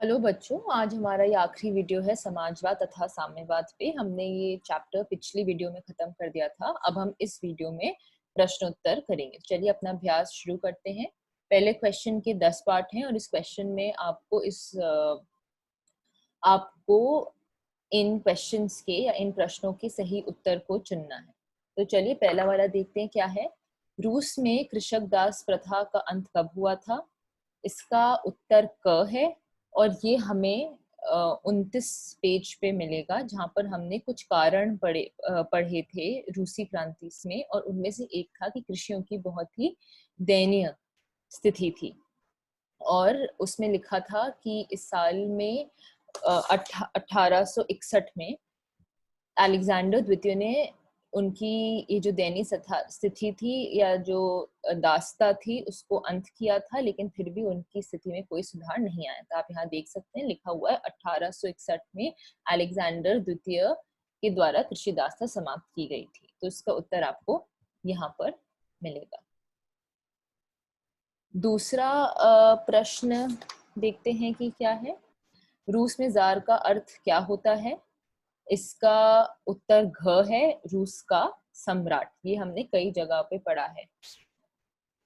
Hello बच्चों, आज हमारा ये आखिरी वीडियो है समाजवाद तथा साम्यवाद पे। हमने ये चैप्टर पिछली वीडियो में खत्म कर दिया था। अब हम इस वीडियो में प्रश्नोत्तर करेंगे। चलिए अपना अभ्यास शुरू करते हैं। पहले क्वेश्चन के 10 पार्ट हैं और इस क्वेश्चन में आपको इन क्वेश्चंस के या इन प्रश्नों के सही उत्तर को चुनना है। तो चलिए पहला वाला देखते हैं क्या है। रूस में कृषक दास प्रथा का अंत कब हुआ था? इसका उत्तर क है और ये हमें 29 पेज पे मिलेगा, जहां पर हमने कुछ कारण पढ़े थे रूसी क्रांति में, और उनमें से एक था कि कृषियों की बहुत ही दयनीय स्थिति थी। और उसमें लिखा था कि इस साल में 1861 में अलेक्जेंडर द्वितीय ने उनकी ये जो दयनीय स्थिति थी या जो दासता थी उसको अंत किया था, लेकिन फिर भी उनकी स्थिति में कोई सुधार नहीं आया था। आप यहाँ देख सकते हैं लिखा हुआ है 1861 में अलेक्जेंडर द्वितीय के द्वारा कृषि दासता समाप्त की गई थी। तो इसका उत्तर आपको यहाँ पर मिलेगा। दूसरा प्रश्न देखते हैं कि क्या है। रूस में जार का अर्थ क्या होता है? इसका उत्तर घ है, रूस का सम्राट। ये हमने कई जगह पे पढ़ा है।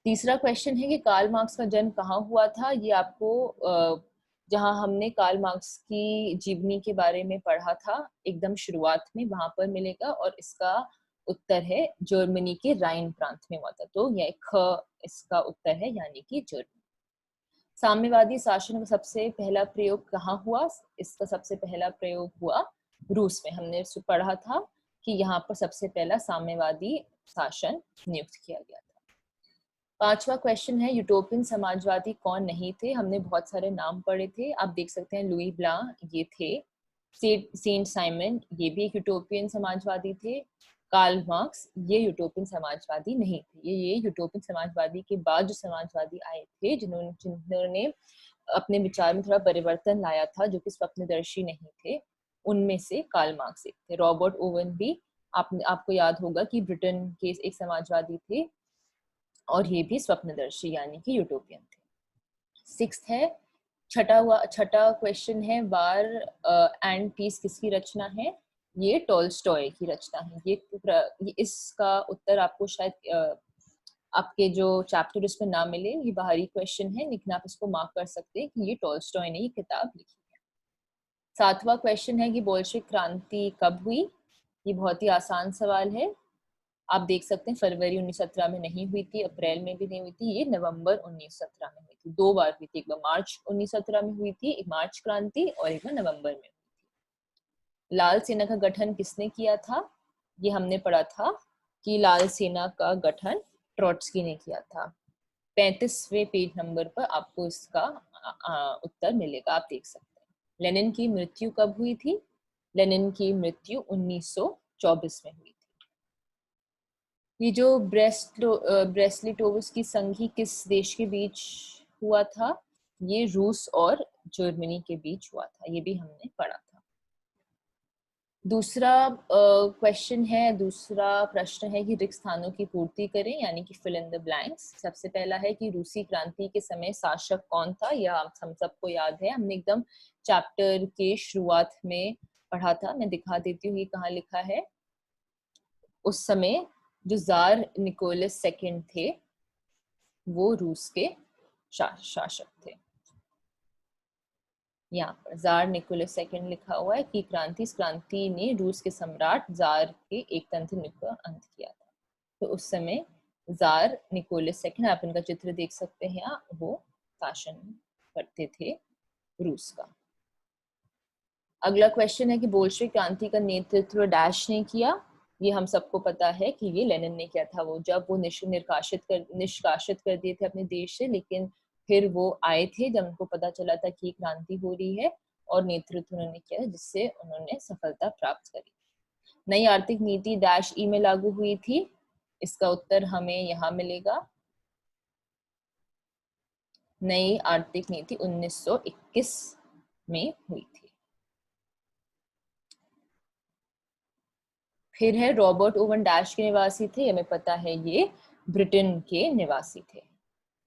तीसरा क्वेश्चन है कि कार्ल मार्क्स का जन्म कहाँ हुआ था? ये आपको जहां हमने कार्ल मार्क्स की जीवनी के बारे में पढ़ा था एकदम शुरुआत में, वहां पर मिलेगा। और इसका उत्तर है जर्मनी के राइन प्रांत में हुआ था। तो यह ख इसका उत्तर है, यानी कि जर्मनी। साम्यवादी शासन का सबसे पहला प्रयोग कहाँ हुआ? इसका सबसे पहला प्रयोग हुआ रूस में। हमने पढ़ा था कि यहाँ पर सबसे पहला साम्यवादी शासन नियुक्त किया गया था। पांचवा क्वेश्चन है यूटोपियन समाजवादी कौन नहीं थे? हमने बहुत सारे नाम पढ़े थे, आप देख सकते हैं। लुई ब्ला ये थे, सेंट साइमन ये भी एक यूटोपियन समाजवादी थे, कार्ल मार्क्स ये यूटोपियन समाजवादी नहीं थे। ये यूटोपियन समाजवादी के बाद जो समाजवादी आए थे जिन्होंने अपने विचार में थोड़ा परिवर्तन लाया था, जो कि स्वप्नदर्शी नहीं थे, उनमें से कार्ल मार्क्स एक थे। रॉबर्ट ओवन भी आपको याद होगा कि ब्रिटेन के एक समाजवादी थे और ये भी स्वप्नदर्शी यानी कि यूटोपियन थे। सिक्स्थ है, छठा क्वेश्चन है, वार एंड पीस किसकी रचना है? ये टॉलस्टॉय की रचना है। ये इसका उत्तर आपको शायद आपके जो चैप्टर उसमें ना मिले, ये बाहरी क्वेश्चन है, लेकिन आप इसको मार्क कर सकते हैं कि ये टॉलस्टॉय ने ये किताब लिखी है। सातवां क्वेश्चन है कि बोल्शेविक क्रांति कब हुई? ये बहुत ही आसान सवाल है। आप देख सकते हैं फरवरी 1917 में नहीं हुई थी, अप्रैल में भी नहीं हुई थी, ये नवंबर 1917 में हुई थी। दो बार हुई थी, एक बार मार्च 1917 में हुई थी, एक मार्च क्रांति, और एक बार नवंबर में हुई थी। लाल सेना का गठन किसने किया था? ये हमने पढ़ा था कि लाल सेना का गठन ट्रॉट्स्की ने किया था। 35वें पेज नंबर पर आपको इसका उत्तर मिलेगा, आप देख सकते हैं। लेनिन की मृत्यु कब हुई थी? लेनिन की मृत्यु 1924 में हुई थी। ये जो ब्रेसलिटोव्स की संधि किस देश के बीच हुआ था? ये रूस और जर्मनी के बीच हुआ था, ये भी हमने पढ़ा था। दूसरा प्रश्न है कि रिक्त स्थानों की पूर्ति करें, यानी कि फिल इन द ब्लैंक्स। सबसे पहला है कि रूसी क्रांति के समय शासक कौन था? यह हम सबको याद है, हमने एकदम चैप्टर के शुरुआत में पढ़ा था। मैं दिखा देती हूँ ये कहाँ लिखा है। उस समय जो जार निकोलस सेकंड थे वो रूस के शासक थे। यहाँ पर जार निकोलस सेकंड लिखा हुआ है कि इस क्रांति ने रूस के सम्राट जार के एक तंत्र का अंत किया था। तो उस समय जार निकोलस सेकंड, आप इनका चित्र देख सकते हैं, वो शासन करते थे रूस का। अगला क्वेश्चन है कि बोल्शेविक क्रांति का नेतृत्व डैश ने किया? ये हम सबको पता है कि ये लेनिन ने किया था। वो जब वो निष्कासित कर दिए थे अपने देश से, लेकिन फिर वो आए थे जब उनको पता चला था कि क्रांति हो रही है, और नेतृत्व उन्होंने किया, जिससे उन्होंने सफलता प्राप्त करी। नई आर्थिक नीति डैश ई में लागू हुई थी? इसका उत्तर हमें यहाँ मिलेगा। नई आर्थिक नीति 1921 में हुई थी। फिर है रॉबर्ट ओवन डैश के निवासी थे? हमें पता है ये ब्रिटेन के निवासी थे।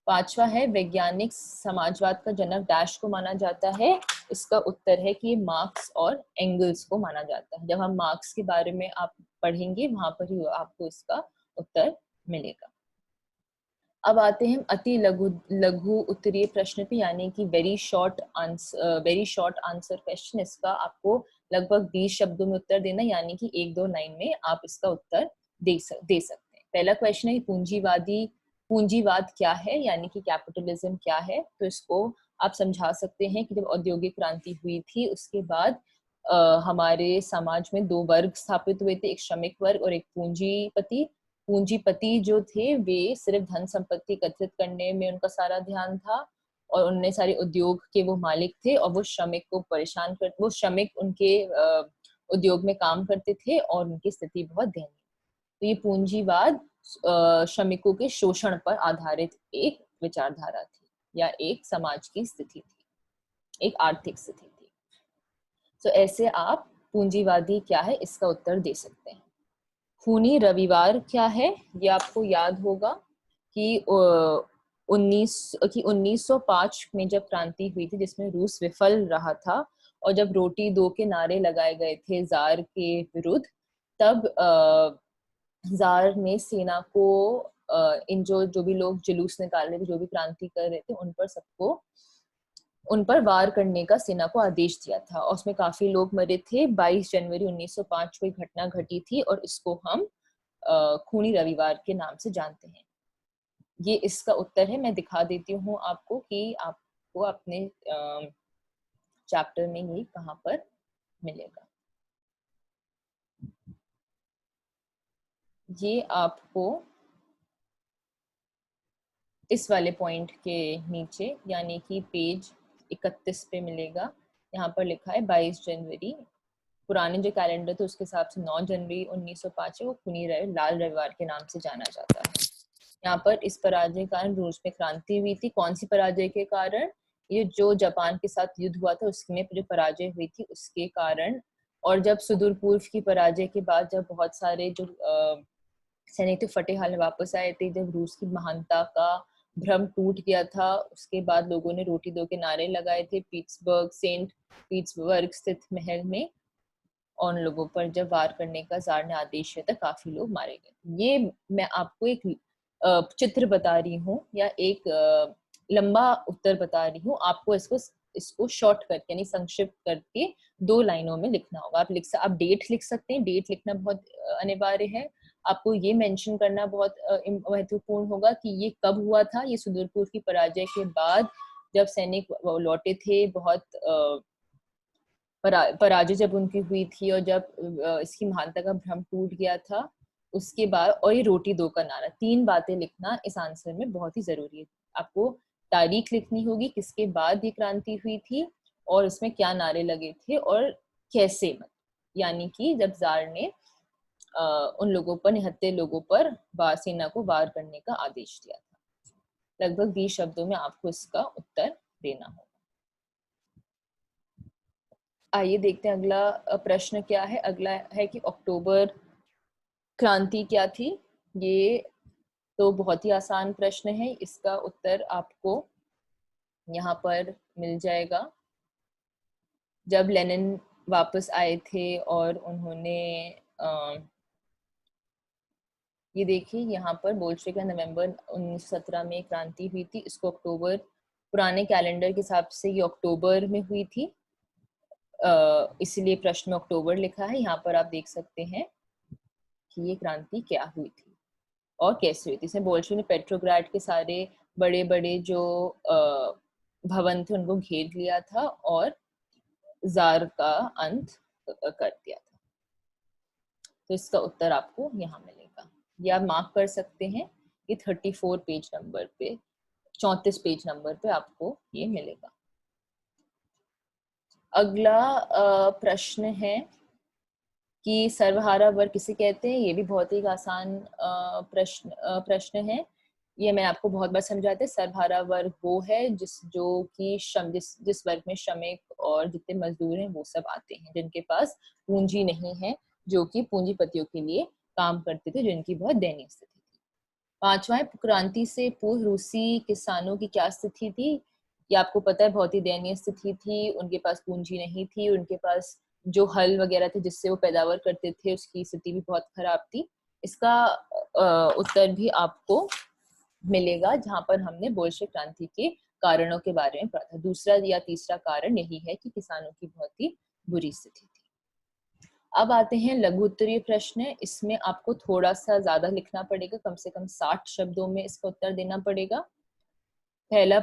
5वां है वैज्ञानिक समाजवाद का जनक डैश को माना जाता है। इसका उत्तर है कि मार्क्स और एंगल्स को माना जाता है। जब हम मार्क्स के बारे में आप पढ़ेंगे वहां पर ही आपको इसका उत्तर मिलेगा। अब आते हैं अति लघु लघु उत्तरीय प्रश्न पे, यानी कि वेरी शॉर्ट आंसर क्वेश्चन। इसका आपको लगभग 20 शब्दों में उत्तर देना, यानी कि 1-2 लाइन में आप इसका उत्तर दे सकते हैं। पहला क्वेश्चन है पूंजीवाद क्या है, यानी कि कैपिटलिज्म क्या है। तो इसको आप समझा सकते हैं कि जब औद्योगिक क्रांति हुई थी उसके बाद हमारे समाज में 2 वर्ग स्थापित हुए थे, एक श्रमिक वर्ग और एक पूंजीपति। पूंजीपति जो थे वे सिर्फ धन संपत्ति एकत्रित करने में उनका सारा ध्यान था और उनने सारे उद्योग के वो मालिक थे, और वो श्रमिक को वो श्रमिक उनके उद्योग में काम करते थे और उनकी स्थिति बहुत दयनीय। तो ये पूंजीवाद श्रमिकों के शोषण पर आधारित एक विचारधारा थी या एक समाज की स्थिति थी, एक आर्थिक स्थिति थी। तो ऐसे आप पूंजीवादी क्या है इसका उत्तर दे सकते हैं। खूनी रविवार क्या है, ये आपको याद होगा कि 1905 में जब क्रांति हुई थी जिसमें रूस विफल रहा था, और जब रोटी दो के नारे लगाए गए थे जार के विरुद्ध, तब जार ने सेना को इन जो भी लोग जुलूस निकाल रहे थे, जो भी क्रांति कर रहे थे, उन पर वार करने का सेना को आदेश दिया था, और उसमें काफी लोग मरे थे। 22 जनवरी 1905 को घटना घटी थी और इसको हम खूनी रविवार के नाम से जानते हैं। ये इसका उत्तर है। मैं दिखा देती हूँ आपको कि आपको अपने चैप्टर में ये कहाँ पर मिलेगा। ये आपको इस वाले पॉइंट के नीचे यानी कि पेज 31 पे मिलेगा। यहाँ पर लिखा है 22 जनवरी, पुराने जो कैलेंडर थे उसके हिसाब से 9 जनवरी 1905 को खूनी लाल रविवार के नाम से जाना जाता है। यहाँ पर इस पराजय के कारण रूस में क्रांति हुई थी। कौन सी पराजय के कारण? ये जो जापान के साथ युद्ध हुआ था उसमें जो पराजय हुई थी उसके कारण, और जब सुदूर पूर्व की पराजय के बाद जब बहुत सारे जो सैनिक थे फटे हाल में वापस आए थे, जब रूस की महानता का भ्रम टूट गया था, उसके बाद लोगों ने रोटी दो के नारे लगाए थे सेंट पीट्सबर्ग स्थित महल में, और उन लोगों पर जब वार करने का जार ने आदेश दिया था काफी लोग मारे गए। ये मैं आपको एक चित्र बता रही हूँ या एक लंबा उत्तर बता रही हूँ, आपको इसको शॉर्ट करके यानी संक्षिप्त करके 2 लाइनों में लिखना होगा। आप डेट लिख सकते हैं, डेट लिखना बहुत अनिवार्य है। आपको ये मेंशन करना बहुत महत्वपूर्ण होगा कि ये कब हुआ था। ये सुदूरपुर की पराजय के बाद जब सैनिक लौटे थे, बहुत पराजय जब उनकी हुई थी और जब इसकी महानता का भ्रम टूट गया था उसके बाद, और ये रोटी दो का नारा, 3 बातें लिखना इस आंसर में बहुत ही जरूरी है। आपको तारीख लिखनी होगी किसके बाद ये क्रांति हुई थी और इसमें क्या नारे लगे थे और कैसे, यानी कि जब जार ने उन लोगों पर, निहत्थे लोगों पर सेना को वार करने का आदेश दिया था। लगभग 20 शब्दों में आपको इसका उत्तर देना होगा। आइए देखते हैं अगला प्रश्न क्या है। अगला है कि अक्टूबर क्रांति क्या थी। ये तो बहुत ही आसान प्रश्न है, इसका उत्तर आपको यहाँ पर मिल जाएगा। जब लेनिन वापस आए थे और उन्होंने ये देखिए यहाँ पर बोल्शेविक का नवंबर 1917 में क्रांति हुई थी। इसको अक्टूबर, पुराने कैलेंडर के हिसाब से ये अक्टूबर में हुई थी, इसलिए प्रश्न में अक्टूबर लिखा है। यहाँ पर आप देख सकते हैं कि ये क्रांति क्या हुई थी और कैसे हुई थी। इसमें बोल्शेविक ने पेट्रोग्राड के सारे बड़े बड़े जो भवन थे उनको घेर लिया था और जार का अंत कर दिया था। तो इसका उत्तर आपको यहाँ मिलेगा, या आप मार्क कर सकते हैं कि 34 पेज नंबर पे, 34 पेज नंबर पे आपको ये मिलेगा। अगला प्रश्न है कि सर्वहारा वर्ग किसे कहते हैं। ये भी बहुत ही आसान प्रश्न है। ये मैं आपको बहुत बार समझाते हैं। सर्वहारा वर्ग वो है जिस वर्ग में श्रमिक और जितने मजदूर हैं वो सब आते हैं, जिनके पास पूंजी नहीं है, जो कि पूंजीपतियों के लिए काम करते थे, जिनकी बहुत दयनीय स्थिति थी। पांचवा है, क्रांति से पूर्व रूसी किसानों की क्या स्थिति थी। ये आपको पता है, बहुत ही दयनीय स्थिति थी। उनके पास पूंजी नहीं थी, उनके पास जो हल वगैरह थे जिससे वो पैदावार करते थे उसकी स्थिति भी बहुत खराब थी। इसका उत्तर भी आपको मिलेगा जहां पर हमने बोल्शेविक क्रांति के कारणों के बारे में पढ़ा था। दूसरा या तीसरा कारण यही है कि किसानों की बहुत ही बुरी स्थिति थी। अब आते हैं लघु उत्तरीय प्रश्न। इसमें आपको थोड़ा सा ज्यादा लिखना पड़ेगा, कम से कम 60 शब्दों में इसका उत्तर देना पड़ेगा। पहला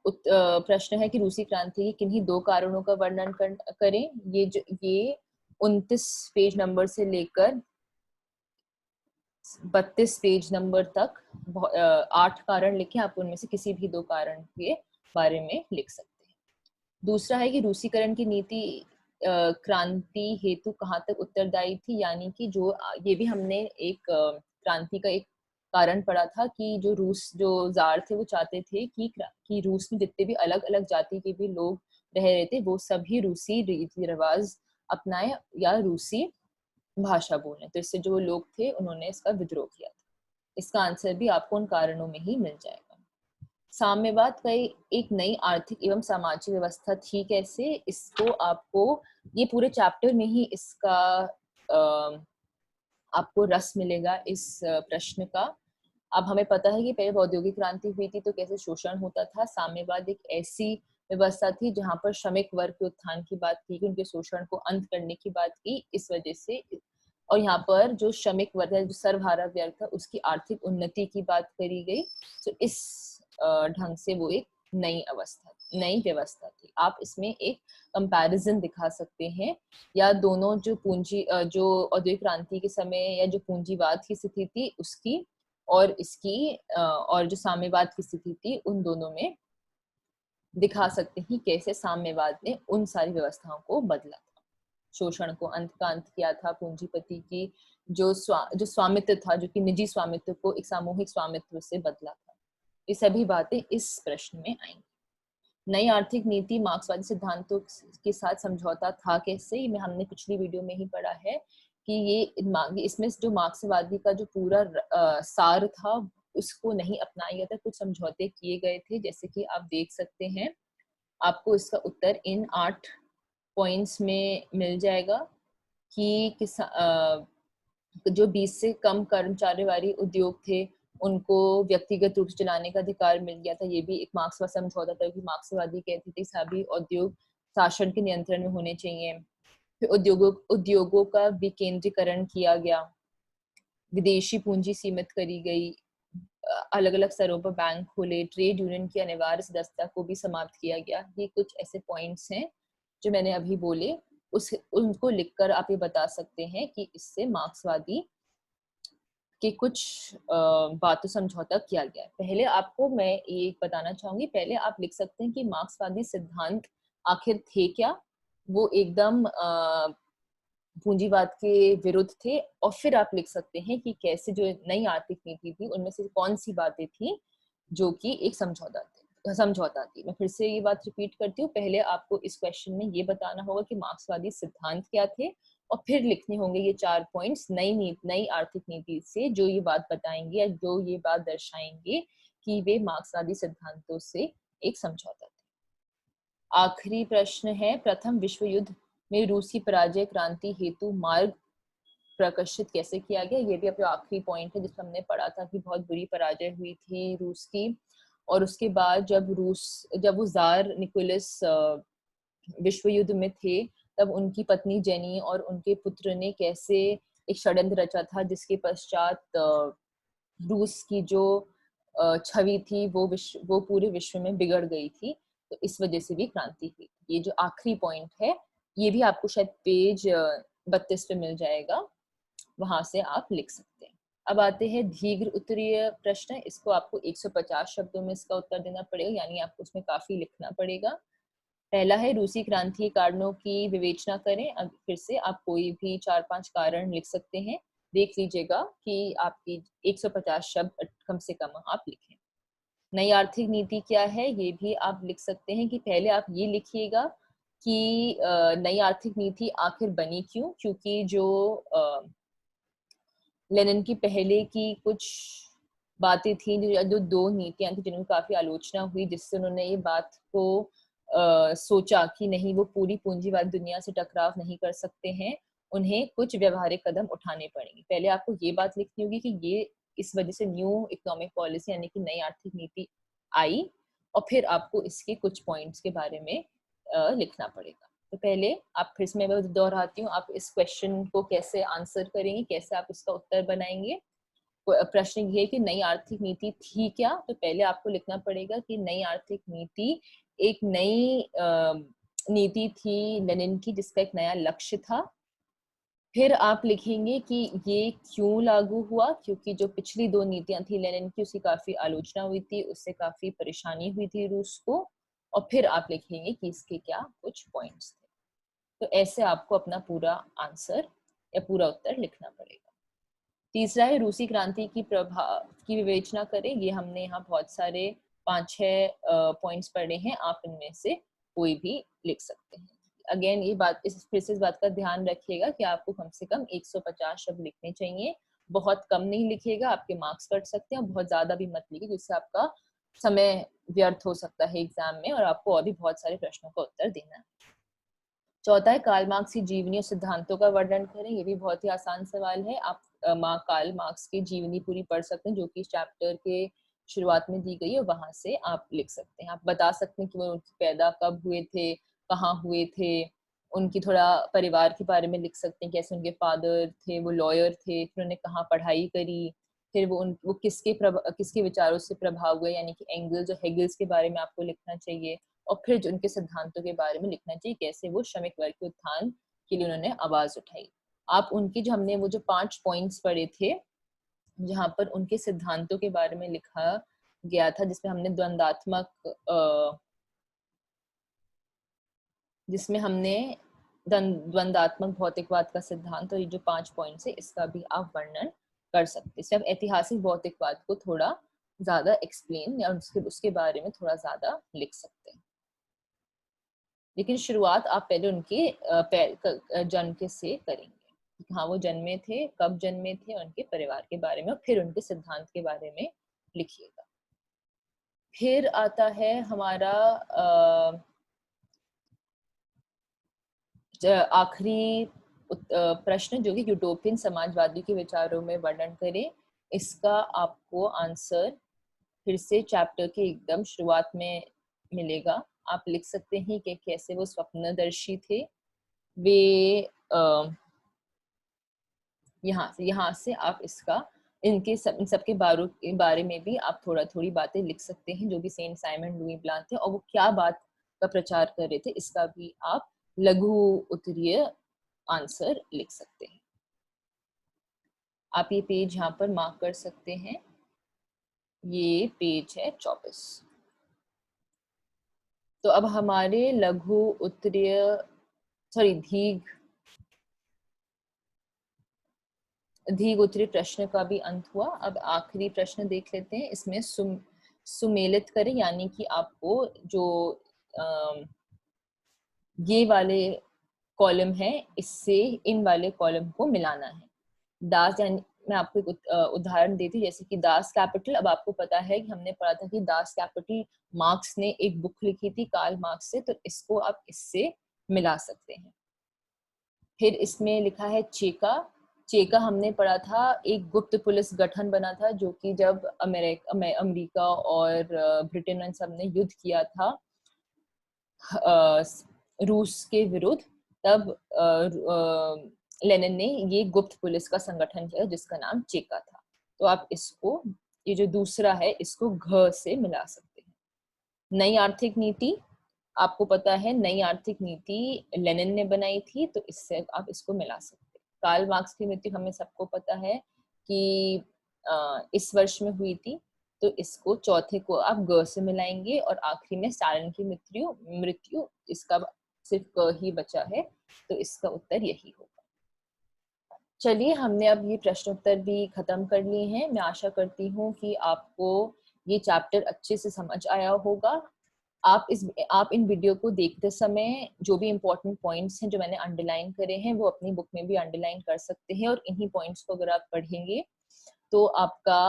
प्रश्न है कि रूसी क्रांति के किन्हीं दो कारणों का वर्णन करें। ये 29 पेज नंबर से लेकर 32 पेज नंबर तक 8 कारण लिखे। आप उनमें से किसी भी दो कारण के बारे में लिख सकते हैं। दूसरा है कि रूसीकरण की नीति क्रांति हेतु कहाँ तक उत्तरदायी थी, यानी कि जो ये भी हमने एक क्रांति का एक कारण पढ़ा था कि जो जार थे वो चाहते थे कि रूस में जितने भी अलग अलग जाति के भी लोग रह रहे थे वो सभी रूसी रीति रिवाज अपनाए या रूसी भाषा बोले। तो इससे जो लोग थे उन्होंने इसका विद्रोह किया था। इसका आंसर भी आपको उन कारणों में ही मिल जाएगा। साम्यवाद का एक नई आर्थिक एवं सामाजिक व्यवस्था थी कैसे, इसको आपको ये पूरे चैप्टर में ही इसका आपको रस मिलेगा इस प्रश्न का। अब हमें पता है कि पहले औद्योगिक क्रांति हुई थी तो कैसे शोषण होता था। साम्यवाद एक ऐसी व्यवस्था थी जहां पर श्रमिक वर्ग के उत्थान की बात की, उनके शोषण को अंत करने की बात की। इस वजह से और यहाँ पर जो श्रमिक वर्ग है, जो सर्वहारा वर्ग था, उसकी आर्थिक उन्नति की बात करी गई। तो इस ढंग से वो एक नई व्यवस्था थी। आप इसमें एक कंपैरिजन दिखा सकते हैं या दोनों जो जो औद्योगिक क्रांति के समय या जो पूंजीवाद की स्थिति थी उसकी और इसकी और जो साम्यवाद की स्थिति थी उन दोनों में दिखा सकते हैं कैसे साम्यवाद ने उन सारी व्यवस्थाओं को बदला था, शोषण को अंत किया था, पूंजीपति की जो स्वामित्व था, जो कि निजी स्वामित्व को एक सामूहिक स्वामित्व से बदला था। ये सभी बातें इस प्रश्न में आएंगी। नई आर्थिक नीति मार्क्सवादी सिद्धांतों के साथ समझौता था कैसे, ये हमने पिछली वीडियो में ही पढ़ा है कि ये इसमें जो मार्क्सवादी का जो पूरा सार था उसको नहीं अपनाया गया था, कुछ समझौते किए गए थे। जैसे कि आप देख सकते हैं, आपको इसका उत्तर इन 8 पॉइंट्स में मिल जाएगा कि जो 20 से कम कर्मचारी वाले उद्योग थे उनको व्यक्तिगत रूप से चलाने का अधिकार मिल गया था। ये भी एक मार्क्सवादी समझौता था कि मार्क्सवादी कहते थे सभी उद्योग शासन के नियंत्रण में होने चाहिए। फिर उद्योगों का विकेंद्रीकरण किया गया, विदेशी पूंजी सीमित करी गई, अलग अलग स्तरों पर बैंक खोले, ट्रेड यूनियन की अनिवार्य सदस्यता को भी समाप्त किया गया। ये कुछ ऐसे पॉइंट्स हैं जो मैंने अभी बोले, उनको लिखकर आप ये बता सकते हैं कि इससे मार्क्सवादी के कुछ बातों समझौता किया गया है। पहले आपको मैं ये बताना चाहूंगी, पहले आप लिख सकते हैं कि मार्क्सवादी सिद्धांत आखिर थे क्या। वो एकदम पूंजीवाद के विरुद्ध थे। और फिर आप लिख सकते हैं कि कैसे जो नई आर्थिक नीति थी उनमें से कौन सी बातें थी जो कि एक समझौता थी। मैं फिर से ये बात रिपीट करती हूँ, पहले आपको इस क्वेश्चन में ये बताना होगा कि मार्क्सवादी सिद्धांत क्या थे और फिर लिखने होंगे ये 4 पॉइंट्स नई आर्थिक नीति से जो ये बात बताएंगे या जो ये बात दर्शाएंगे कि वे मार्क्सवादी सिद्धांतों से एक समझौता थे। आखिरी प्रश्न है, प्रथम विश्व युद्ध में रूसी पराजय क्रांति हेतु मार्ग प्रकाशित कैसे किया गया। ये भी अपना आखिरी पॉइंट है जिसमें हमने पढ़ा था कि बहुत बुरी पराजय हुई थी रूस की। और उसके बाद जब वो जार निकोलस विश्व युद्ध में थे तब उनकी पत्नी जेनी और उनके पुत्र ने कैसे एक षड्यंत्र रचा था जिसके पश्चात रूस की जो छवि थी वो पूरे विश्व में बिगड़ गई थी। तो इस वजह से भी क्रांति हुई। ये जो आखिरी पॉइंट है ये भी आपको शायद पेज 32 पे मिल जाएगा, वहां से आप लिख सकते हैं। अब आते हैं दीर्घ उत्तरीय प्रश्न। इसको आपको 150 शब्दों में इसका उत्तर देना पड़ेगा, यानी आपको उसमें काफी लिखना पड़ेगा। पहला है रूसी क्रांति के कारणों की विवेचना करें। अब फिर से आप कोई भी 4-5 कारण लिख सकते हैं। देख लीजिएगा कि आपकी 150 शब्द कम से कम आप लिखें। नई आर्थिक नीति क्या है ये भी आप लिख सकते हैं कि पहले आप ये लिखिएगा कि नई आर्थिक नीति आखिर बनी क्यों, क्योंकि जो लेनिन की पहले की कुछ बातें थी, जो दो नीतियां थी जिनमें काफी आलोचना हुई, जिससे उन्होंने ये बात को सोचा कि नहीं, वो पूरी पूंजीवादी दुनिया से टकराव नहीं कर सकते हैं, उन्हें कुछ व्यवहारिक कदम उठाने पड़ेंगे। पहले आपको ये बात लिखनी होगी कि ये इस वजह से न्यू इकोनॉमिक पॉलिसी यानी कि नई आर्थिक नीति आई, और फिर आपको इसके कुछ पॉइंट्स के बारे में लिखना पड़ेगा। तो पहले आप, फिर से मैं दोहराती हूँ, आप इस क्वेश्चन को कैसे आंसर करेंगे, कैसे आप इसका उत्तर बनाएंगे। प्रश्न ये है कि नई आर्थिक नीति थी क्या, तो पहले आपको लिखना पड़ेगा कि नई आर्थिक नीति एक नई नीति थी लेनिन की, जिसका एक नया लक्ष्य था। फिर आप लिखेंगे कि ये क्यों लागू हुआ, क्योंकि जो पिछली दो नीतियां थी लेनिन की, उसकी काफी आलोचना हुई थी, उससे काफी परेशानी हुई थी रूस को। और फिर आप लिखेंगे कि इसके क्या कुछ पॉइंट्स थे। तो ऐसे आपको अपना पूरा आंसर या पूरा उत्तर लिखना पड़ेगा। तीसरा है रूसी क्रांति की प्रभाव की विवेचना करें। ये हमने यहाँ बहुत सारे 5-6 पॉइंट्स पढ़े हैं, आप इनमें से कोई भी लिख सकते हैं। अगेन ये बात, फिर से इस बात का ध्यान रखिएगा कि आपको कम से कम 150 शब्द लिखने चाहिए। बहुत कम नहीं लिखिएगा, आपके मार्क्स कट सकते हैं, और बहुत ज्यादा भी मत लिखिए, जिससे आपका समय व्यर्थ हो सकता है एग्जाम में और आपको और भी बहुत सारे प्रश्नों का उत्तर देना है। चौथा है कार्ल मार्क्स की जीवनी और सिद्धांतों का वर्णन करें। ये भी बहुत ही आसान सवाल है। आप कार्ल मार्क्स की जीवनी पूरी पढ़ सकते हैं, जो कि इस चैप्टर के शुरुआत में दी गई है, वहां से आप लिख सकते हैं। आप बता सकते हैं कि वो उनकी पैदा कब हुए थे, कहाँ हुए थे, उनकी थोड़ा परिवार के बारे में लिख सकते हैं, कैसे उनके फादर थे, वो लॉयर थे, फिर उन्होंने कहाँ पढ़ाई करी, फिर वो किसके विचारों से प्रभाव हुए, यानी कि एंगल्स और हेगल्स के बारे में आपको लिखना चाहिए। और फिर जो उनके सिद्धांतों के बारे में लिखना चाहिए, कैसे वो श्रमिक वर्ग के उत्थान के लिए उन्होंने आवाज उठाई। आप उनकी जो हमने वो जो 5 पॉइंट्स पढ़े थे, जहां पर उनके सिद्धांतों के बारे में लिखा गया था, जिसमें हमने द्वंदात्मक भौतिकवाद का सिद्धांत, और ये जो 5 पॉइंट्स है, इसका भी आप वर्णन कर सकते हैं। आप ऐतिहासिक भौतिकवाद को थोड़ा ज्यादा एक्सप्लेन या उसके बारे में थोड़ा ज्यादा लिख सकते हैं। लेकिन शुरुआत आप पहले उनके जन्म के से करेंगे, हाँ वो जन्मे थे, कब जन्मे थे, उनके परिवार के बारे में, और फिर उनके सिद्धांत के बारे में लिखिएगा। फिर आता है हमारा आखिरी प्रश्न, जो कि यूटोपियन समाजवादी के विचारों में वर्णन करें। इसका आपको आंसर फिर से चैप्टर के एकदम शुरुआत में मिलेगा। आप लिख सकते हैं कि कैसे वो स्वप्नदर्शी थे। वे यहाँ से आप इसका इन सब के बारे में भी आप थोड़ी बातें लिख सकते हैं, जो भी सेंट साइमन लुई ब्लान थे और वो क्या बात का प्रचार कर रहे थे, इसका भी आप लघु उत्तरीय आंसर लिख सकते हैं। आप ये पेज यहाँ पर मार्क कर सकते हैं, ये पेज है 24। तो अब हमारे लघु उत्तरीय दीर्घ उत्तरीय प्रश्न का भी अंत हुआ। अब आखिरी प्रश्न देख लेते हैं। इसमें सुमेलित करें, यानी कि आपको जो ये वाले कॉलम है, इससे इन वाले कॉलम को मिलाना है। दास, यानी मैं आपको एक उदाहरण देती हूँ, जैसे कि दास कैपिटल। अब आपको पता है कि हमने पढ़ा था कि दास कैपिटल मार्क्स ने एक बुक लिखी थी कार्ल मार्क्स से, तो इसको आप इससे मिला सकते हैं। फिर इसमें लिखा है चेका। चेका हमने पढ़ा था, एक गुप्त पुलिस गठन बना था, जो कि जब अमेरिका और ब्रिटेन इन सब ने युद्ध किया था रूस के विरुद्ध, तब लेनिन ने ये गुप्त पुलिस का संगठन किया जिसका नाम चेका था। तो आप इसको, ये जो दूसरा है, इसको घ से मिला सकते हैं। नई आर्थिक नीति, आपको पता है नई आर्थिक नीति लेनिन ने बनाई थी, तो इससे आप इसको मिला सकते हैं। कार्ल मार्क्स की मृत्यु हमें सबको पता है कि इस वर्ष में हुई थी, तो इसको चौथे को आप ग से मिलाएंगे, और आखिरी में स्टालिन की मृत्यु इसका सिर्फ क ही बचा है, तो इसका उत्तर यही होगा। चलिए, हमने अब ये प्रश्नोत्तर भी खत्म कर लिए हैं। मैं आशा करती हूँ कि आपको ये चैप्टर अच्छे से समझ आया होगा। आप इन वीडियो को देखते समय जो भी इम्पोर्टेंट पॉइंट्स हैं जो मैंने अंडरलाइन करे हैं, वो अपनी बुक में भी अंडरलाइन कर सकते हैं, और इन्हीं पॉइंट्स को अगर आप पढ़ेंगे तो आपका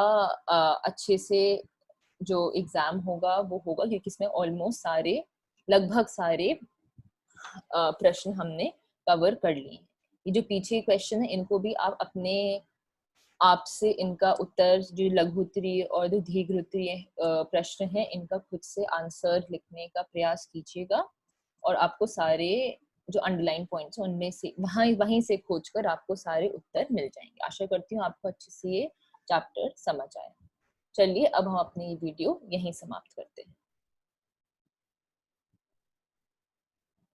अच्छे से जो एग्जाम होगा वो होगा, क्योंकि इसमें ऑलमोस्ट सारे, लगभग सारे प्रश्न हमने कवर कर लिए हैं। ये जो पीछे क्वेश्चन है इनको भी आप अपने आप से इनका उत्तर, जो लघु उत्तरीय और जो दीर्घ उत्तरीय प्रश्न है, इनका खुद से आंसर लिखने का प्रयास कीजिएगा, और आपको सारे जो अंडरलाइन पॉइंट्स हैं उनमें से वहीं से खोजकर आपको सारे उत्तर मिल जाएंगे। आशा करती हूँ आपको अच्छे से ये चैप्टर समझ आया। चलिए अब हम अपनी वीडियो यहीं समाप्त करते हैं।